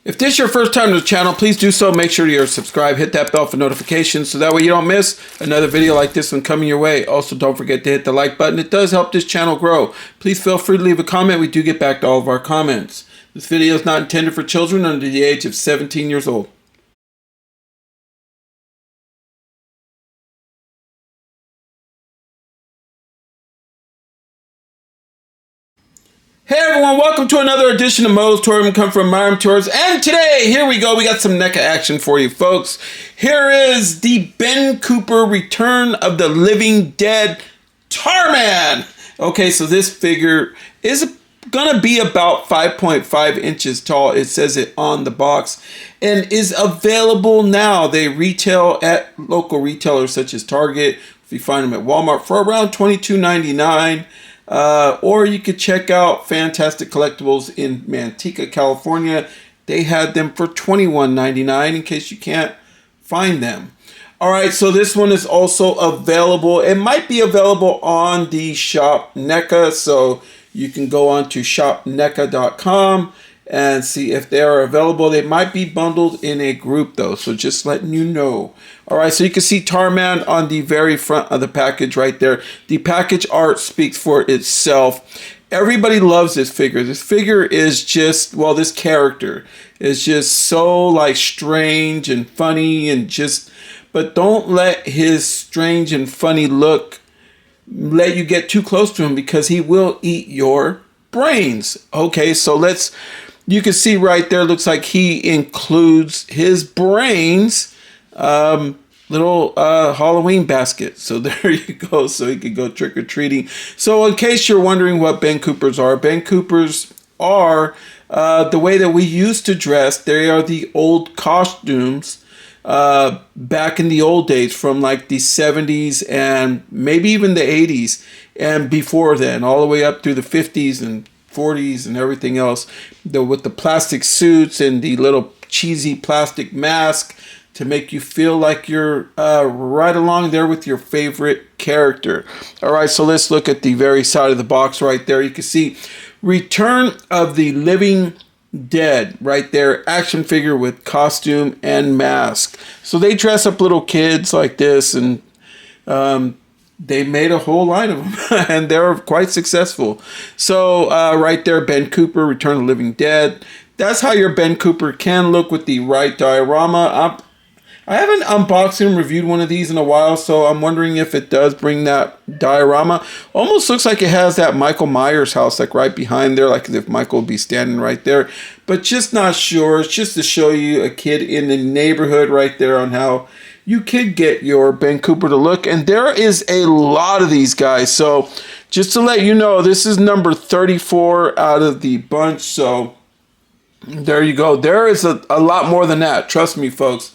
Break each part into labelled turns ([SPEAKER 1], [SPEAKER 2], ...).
[SPEAKER 1] If this is your first time to the channel, please do so. Make sure you're subscribed. Hit that bell for notifications so that way you don't miss another video like this one coming your way. Also, don't forget to hit the like button. It does help this channel grow. Please feel free to leave a comment. We do get back to all of our comments. This video is not intended for children under the age of 17 years old. Hey everyone, welcome to another edition of MOE'S Tour. Come from Myram Tours, and today, here we go, we got some Neca action for you folks. Here is the Ben Cooper Return of the Living Dead Tarman. Okay, so this figure is gonna be about 5.5 inches tall. It says it on the box, and is available now. They retail at local retailers such as Target. If you find them at Walmart for around $22.99. Or you could check out Fantastic Collectibles in Neca, California. They had them for $21.99 in case you can't find them. All right, so this one is also available. It might be available on the shop Neca, so you can go on to shopneca.com and see if they are available. They might be bundled in a group though, so just letting you know. All right, so you can see Tarman on the very front of the package right there. The package art speaks for itself. Everybody loves this figure. This figure is just, well, this character is just so like strange and funny and just, but don't let his strange and funny look let you get too close to him because he will eat your brains. Okay, so you can see right there, looks like he includes his brains, little Halloween basket. So there you go. So he could go trick-or-treating. So in case you're wondering what Ben Coopers are, Ben Coopers are the way that we used to dress. They are the old costumes back in the old days from like the 70s and maybe even the 80s and before then, all the way up through the 50s and 40s and everything else, with the plastic suits and the little cheesy plastic mask to make you feel like you're right along there with your favorite character. All right, so let's look at the very side of the box right there. You can see Return of the Living Dead right there, action figure with costume and mask. So they dress up little kids like this, and they made a whole line of them and they're quite successful. So right there, Ben Cooper, Return of the Living Dead. That's how your Ben Cooper can look with the right diorama. I haven't unboxed and reviewed one of these in a while, so I'm wondering if it does bring that diorama. Almost looks like it has that Michael Myers house like right behind there, like as if Michael would be standing right there. But just not sure. It's just to show you a kid in the neighborhood right there on how you could get your Ben Cooper to look. And there is a lot of these guys. So just to let you know, this is number 34 out of the bunch. So there you go. There is a lot more than that. Trust me, folks.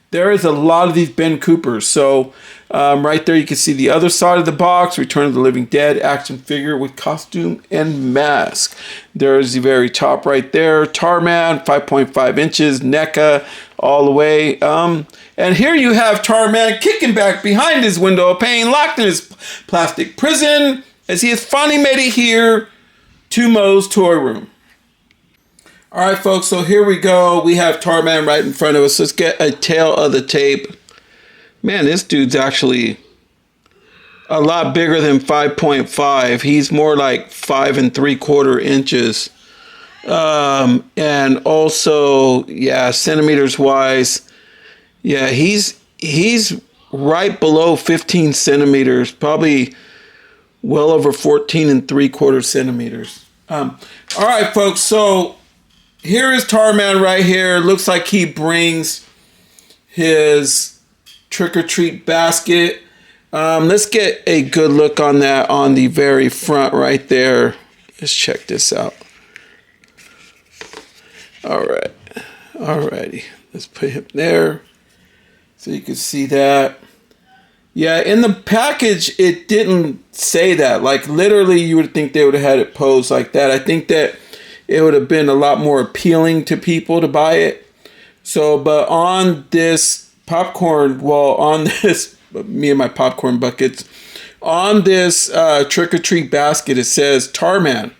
[SPEAKER 1] There is a lot of these Ben Coopers. So right there you can see the other side of the box, Return of the Living Dead action figure with costume and mask. There's the very top right there, Tarman, 5.5 inches, Neca all the way. And here you have Tarman kicking back behind his window of pain, locked in his plastic prison, as he has finally made it here to MOE'S Toy Room. All right, folks, so here we go. We have Tarman right in front of us. Let's get a tail of the tape. Man, this dude's actually a lot bigger than 5.5. He's more like 5 3/4 inches. And also, yeah, centimeters wise, yeah, he's right below 15 centimeters, probably well over 14 3/4 centimeters. All right, folks, so here is Tarman right here. Looks like he brings his trick-or-treat basket. Let's get a good look on that on the very front right there. Let's check this out. All right. Alrighty. Let's put him there so you can see that. Yeah, in the package, it didn't say that. Like, literally, you would think they would have had it posed like that. I think that it would have been a lot more appealing to people to buy it. So, but on this popcorn, well, on this, me and my popcorn buckets, on this trick-or-treat basket, it says Tarman.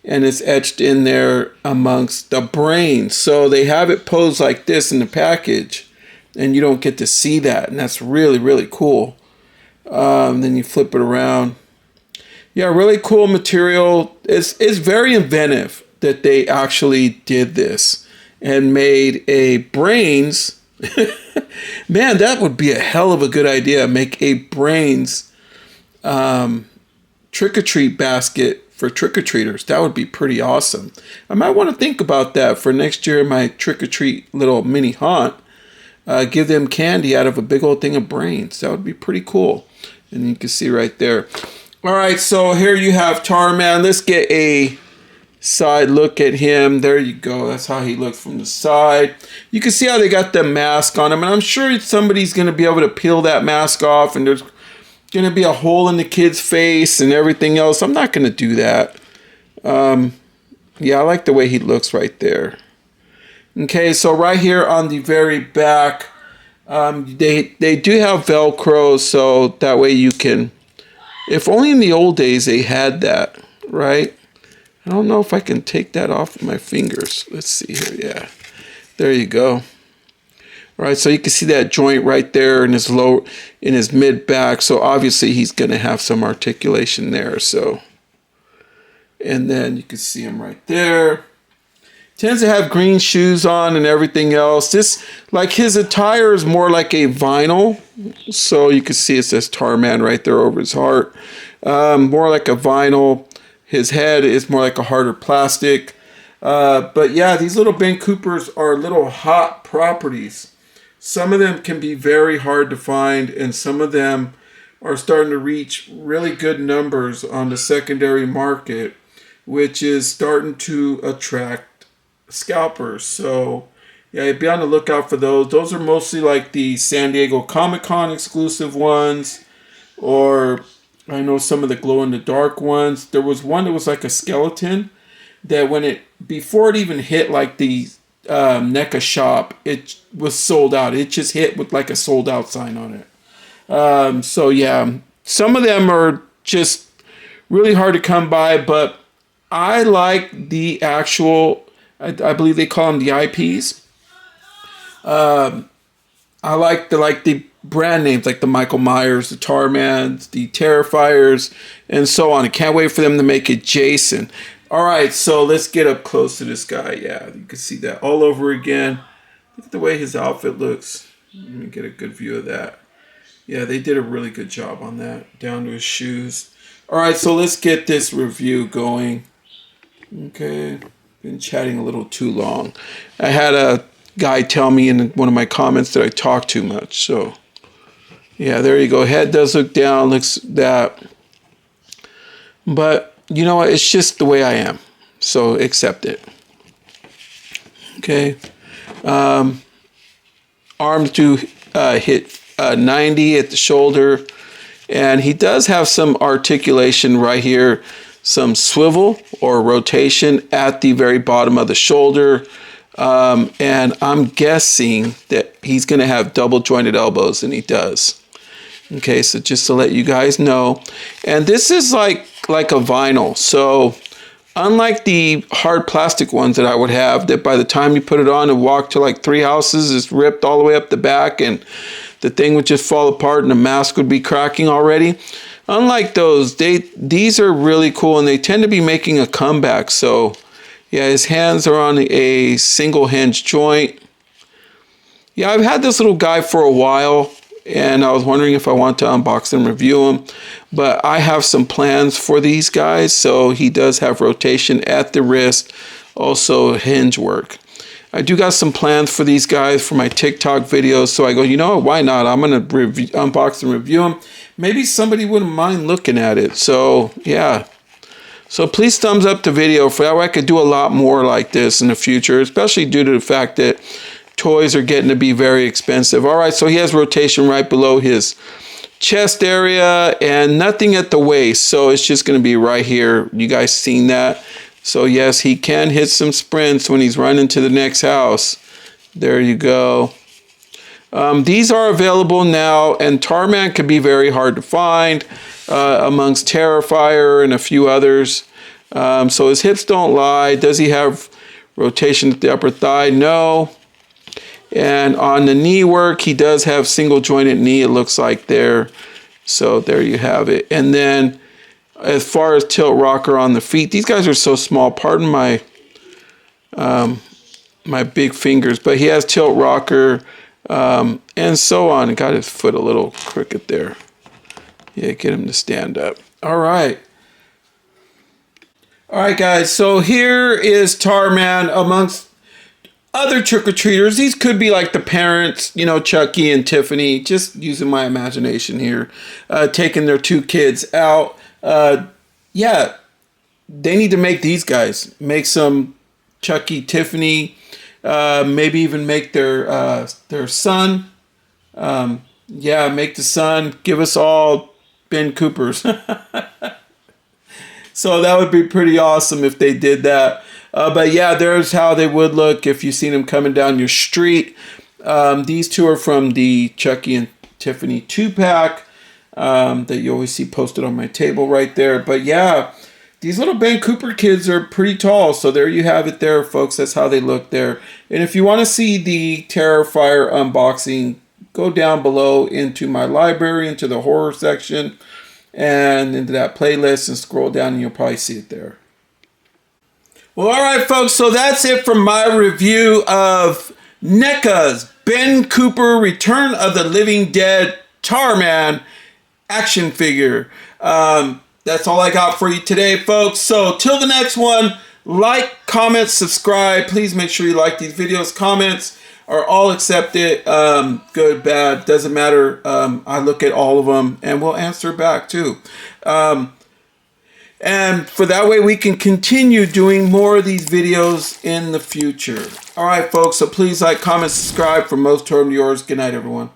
[SPEAKER 1] and it's etched in there amongst the brains. So they have it posed like this in the package, and you don't get to see that, and that's really, really cool. Then you flip it around. Yeah, really cool material. It's very inventive that they actually did this and made a brains. Man, that would be a hell of a good idea. Make a brains trick-or-treat basket for trick-or-treaters. That would be pretty awesome. I might want to think about that for next year in my trick-or-treat little mini haunt. Give them candy out of a big old thing of brains. That would be pretty cool. And you can see right there. All right, so here you have Tarman. Let's get a side look at him. There you go. That's how he looks from the side. You can see how they got the mask on him. And I'm sure somebody's going to be able to peel that mask off. And there's going to be a hole in the kid's face and everything else. I'm not going to do that. Yeah, I like the way he looks right there. Okay, so right here on the very back, they do have Velcro, so that way you can, if only in the old days they had that, right? I don't know if I can take that off of my fingers. Let's see here, yeah. There you go. All right, so you can see that joint right there in his mid back, so obviously he's gonna have some articulation there, so. And then you can see him right there. Tends to have green shoes on and everything else. This, like his attire is more like a vinyl. So you can see it says Tarman right there over his heart. More like a vinyl. His head is more like a harder plastic. But yeah, these little Ben Coopers are little hot properties. Some of them can be very hard to find, and some of them are starting to reach really good numbers on the secondary market, which is starting to attract scalpers. So yeah, be on the lookout for those. Those are mostly like the San Diego Comic-Con exclusive ones, or I know some of the glow-in-the-dark ones. There was one that was like a skeleton that before it even hit like the NECA shop, it was sold out. It just hit with like a sold out sign on it. So yeah, some of them are just really hard to come by, but I like the actual, I believe they call them the IPs. I like the brand names, like the Michael Myers, the Tarmans, the Terrifiers, and so on. I can't wait for them to make it Jason. All right, so let's get up close to this guy. Yeah, you can see that all over again. Look at the way his outfit looks. Let me get a good view of that. Yeah, they did a really good job on that, down to his shoes. All right, so let's get this review going. Okay, been chatting a little too long. I had a guy tell me in one of my comments that I talk too much. So yeah, there you go. Head does look down, looks that. But you know what? It's just the way I am. So accept it. Okay. Arms do hit 90 at the shoulder. And he does have some articulation right here. Some swivel or rotation at the very bottom of the shoulder. And I'm guessing that he's going to have double jointed elbows, and he does. Okay, so just to let you guys know. And this is like a vinyl. So unlike the hard plastic ones that I would have, that by the time you put it on and walk to like 3 houses, it's ripped all the way up the back and the thing would just fall apart and the mask would be cracking already. Unlike those, these are really cool, and they tend to be making a comeback. So yeah, his hands are on a single hinge joint. Yeah, I've had this little guy for a while, and I was wondering if I want to unbox and review him. But I have some plans for these guys. So he does have rotation at the wrist, also hinge work. I do got some plans for these guys for my TikTok videos. So I go, you know what, why not? I'm going to unbox and review them. Maybe somebody wouldn't mind looking at it. So yeah. So please thumbs up the video, for that way I could do a lot more like this in the future, especially due to the fact that toys are getting to be very expensive. All right, so he has rotation right below his chest area and nothing at the waist. So it's just going to be right here. You guys seen that? So yes, he can hit some sprints when he's running to the next house. There you go. These are available now, and Tarman can be very hard to find amongst Terrifier and a few others. So his hips don't lie. Does he have rotation at the upper thigh? No. And on the knee work, he does have single jointed knee, it looks like there. So there you have it. And then as far as tilt rocker on the feet, these guys are so small. Pardon my my big fingers, but he has tilt rocker and so on. Got his foot a little crooked there. Yeah, get him to stand up. All right. All right, guys. So here is Tarman amongst other trick-or-treaters. These could be like the parents, you know, Chucky and Tiffany, just using my imagination here, taking their 2 kids out. Yeah, they need to make these guys. Make some Chucky, Tiffany, maybe even make their son. Yeah, make the son. Give us all Ben Coopers. So that would be pretty awesome if they did that. But yeah, there's how they would look if you've seen them coming down your street. These 2 are from the Chucky and Tiffany 2-pack that you always see posted on my table right there. But yeah, these little Ben Cooper kids are pretty tall. So there you have it there, folks. That's how they look there. And if you want to see the Terrifier unboxing, go down below into my library, into the horror section, and into that playlist, and scroll down and you'll probably see it there. Well, all right, folks, so that's it from my review of NECA's Ben Cooper Return of the Living Dead Tarman action figure. That's all I got for you today, folks. So till the next one, like, comment, subscribe. Please make sure you like these videos. Comments are all accepted, good, bad, doesn't matter. I look at all of them and we'll answer back too. And for that way we can continue doing more of these videos in the future. All right, folks, so please like, comment, subscribe. From most to yours. Good night, everyone.